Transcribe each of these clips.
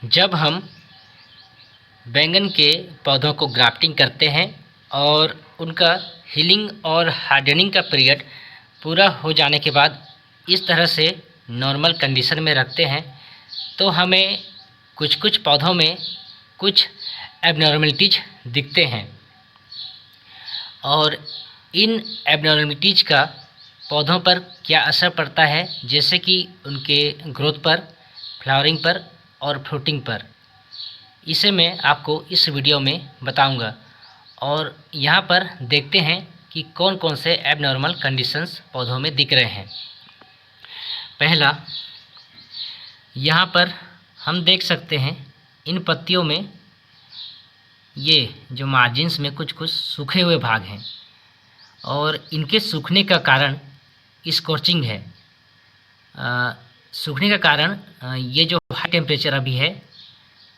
जब हम बैंगन के पौधों को ग्राफ्टिंग करते हैं और उनका हीलिंग और हार्डनिंग का पीरियड पूरा हो जाने के बाद इस तरह से नॉर्मल कंडीशन में रखते हैं तो हमें कुछ कुछ पौधों में कुछ एबनॉर्मलिटीज दिखते हैं और इन एबनॉर्मलिटीज का पौधों पर क्या असर पड़ता है, जैसे कि उनके ग्रोथ पर, फ्लावरिंग पर और फ्रूटिंग पर, इसे मैं आपको इस वीडियो में बताऊंगा। और यहाँ पर देखते हैं कि कौन कौन से एबनॉर्मल कंडीशंस पौधों में दिख रहे हैं। पहला, यहाँ पर हम देख सकते हैं इन पत्तियों में ये जो मार्जिन्स में कुछ कुछ सूखे हुए भाग हैं और इनके सूखने का कारण स्कॉर्चिंग है। सूखने का कारण ये जो हाई टेम्परेचर अभी है,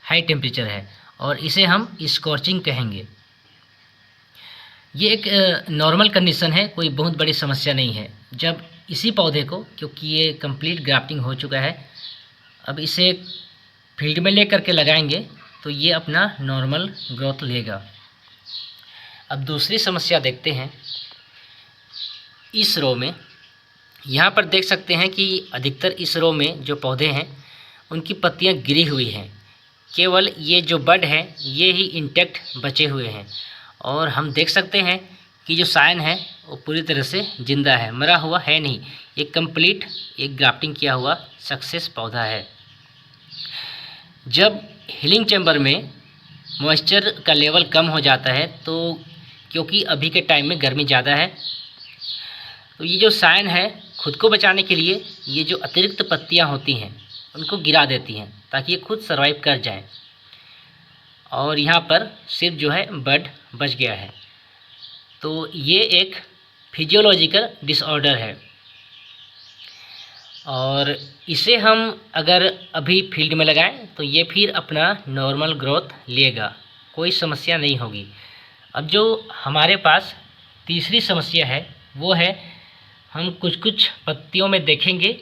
हाई टेम्परेचर है और इसे हम स्कॉर्चिंग कहेंगे। ये एक नॉर्मल कंडीशन है, कोई बहुत बड़ी समस्या नहीं है। जब इसी पौधे को, क्योंकि ये कंप्लीट ग्राफ्टिंग हो चुका है, अब इसे फील्ड में ले करके लगाएंगे तो ये अपना नॉर्मल ग्रोथ लेगा। अब दूसरी समस्या देखते हैं। इस रो में यहाँ पर देख सकते हैं कि अधिकतर इस रो में जो पौधे हैं उनकी पत्तियाँ गिरी हुई हैं, केवल ये जो बड है ये ही इंटैक्ट बचे हुए हैं। और हम देख सकते हैं कि जो साइन है वो पूरी तरह से ज़िंदा है, मरा हुआ है नहीं। ये कंप्लीट एक ग्राफ्टिंग किया हुआ सक्सेस पौधा है। जब हीलिंग चैम्बर में मॉइस्चर का लेवल कम हो जाता है, तो क्योंकि अभी के टाइम में गर्मी ज़्यादा है, तो ये जो साइन है खुद को बचाने के लिए ये जो अतिरिक्त पत्तियां होती हैं उनको गिरा देती हैं ताकि ये खुद सर्वाइव कर जाएं। और यहाँ पर सिर्फ जो है बड बच गया है। तो ये एक फिजियोलॉजिकल डिसऑर्डर है और इसे हम अगर अभी फील्ड में लगाएं तो ये फिर अपना नॉर्मल ग्रोथ लेगा, कोई समस्या नहीं होगी। अब जो हमारे पास तीसरी समस्या है वो है, हम कुछ कुछ पत्तियों में देखेंगे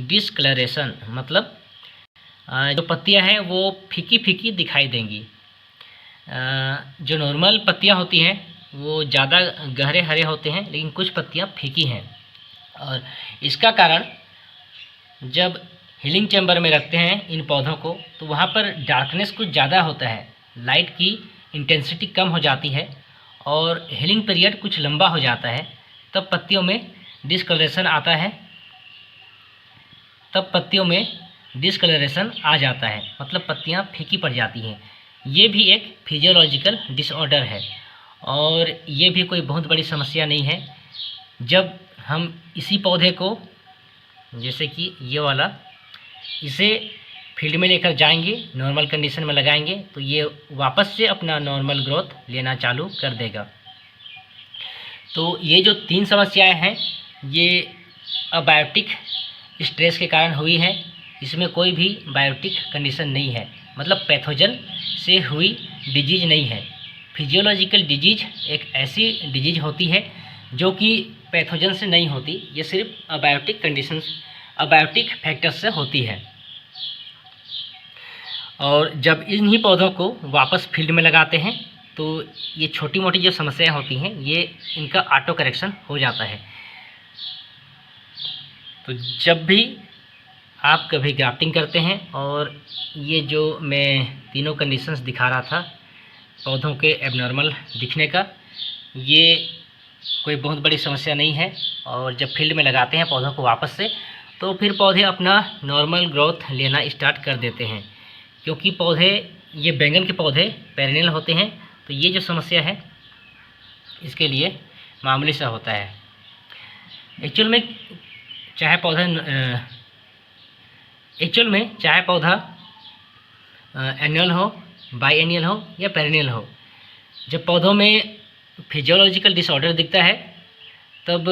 डिसकलरेशन, मतलब जो पत्तियां हैं वो फीकी फीकी दिखाई देंगी। जो नॉर्मल पत्तियां होती हैं वो ज़्यादा गहरे हरे होते हैं, लेकिन कुछ पत्तियां फीकी हैं। और इसका कारण, जब हीलिंग चैम्बर में रखते हैं इन पौधों को तो वहाँ पर डार्कनेस कुछ ज़्यादा होता है, लाइट की इंटेंसिटी कम हो जाती है और हीलिंग पीरियड कुछ लंबा हो जाता है, तब पत्तियों में डिसकलरेशन आता है, तब पत्तियों में डिसकलरेशन आ जाता है, मतलब पत्तियां फीकी पड़ जाती हैं। ये भी एक फिजियोलॉजिकल डिसऑर्डर है और ये भी कोई बहुत बड़ी समस्या नहीं है। जब हम इसी पौधे को, जैसे कि ये वाला, इसे फील्ड में लेकर जाएंगे, नॉर्मल कंडीशन में लगाएंगे तो ये वापस से अपना नॉर्मल ग्रोथ लेना चालू कर देगा। तो ये जो तीन समस्याएं हैं ये अबायोटिक स्ट्रेस के कारण हुई है। इसमें कोई भी बायोटिक कंडीशन नहीं है, मतलब पैथोजन से हुई डिजीज नहीं है। फिजियोलॉजिकल डिजीज एक ऐसी डिजीज होती है जो कि पैथोजन से नहीं होती, ये सिर्फ अबायोटिक कंडीशंस, अबायोटिक फैक्टर्स से होती है। और जब इन्हीं पौधों को वापस फील्ड में लगाते हैं तो ये छोटी मोटी जो समस्याएं होती हैं ये इनका ऑटो करेक्शन हो जाता है। तो जब भी आप कभी ग्राफ्टिंग करते हैं और ये जो मैं तीनों कंडीशंस दिखा रहा था पौधों के एबनॉर्मल दिखने का, ये कोई बहुत बड़ी समस्या नहीं है। और जब फील्ड में लगाते हैं पौधों को वापस से, तो फिर पौधे अपना नॉर्मल ग्रोथ लेना स्टार्ट कर देते हैं। क्योंकि पौधे, ये बैंगन के पौधे पेरेनियल होते हैं, तो ये जो समस्या है इसके लिए मामूली सा होता है। एक्चुअल में चाहे पौधा एनुअल हो, बाई एनुअल हो या पेरेनियल हो, जब पौधों में फिजियोलॉजिकल डिसऑर्डर दिखता है तब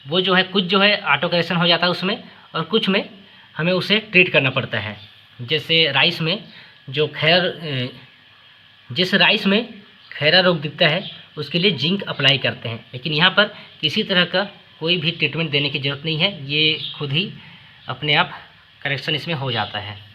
वो जो है, कुछ जो है ऑटो करेक्शन हो जाता है उसमें, और कुछ में हमें उसे ट्रीट करना पड़ता है। जैसे राइस में जो जिस राइस में खैरा रोग दिखता है उसके लिए जिंक अप्लाई करते हैं, लेकिन यहाँ पर किसी तरह का कोई भी ट्रीटमेंट देने की ज़रूरत नहीं है, ये खुद ही अपने आप करेक्शन इसमें हो जाता है।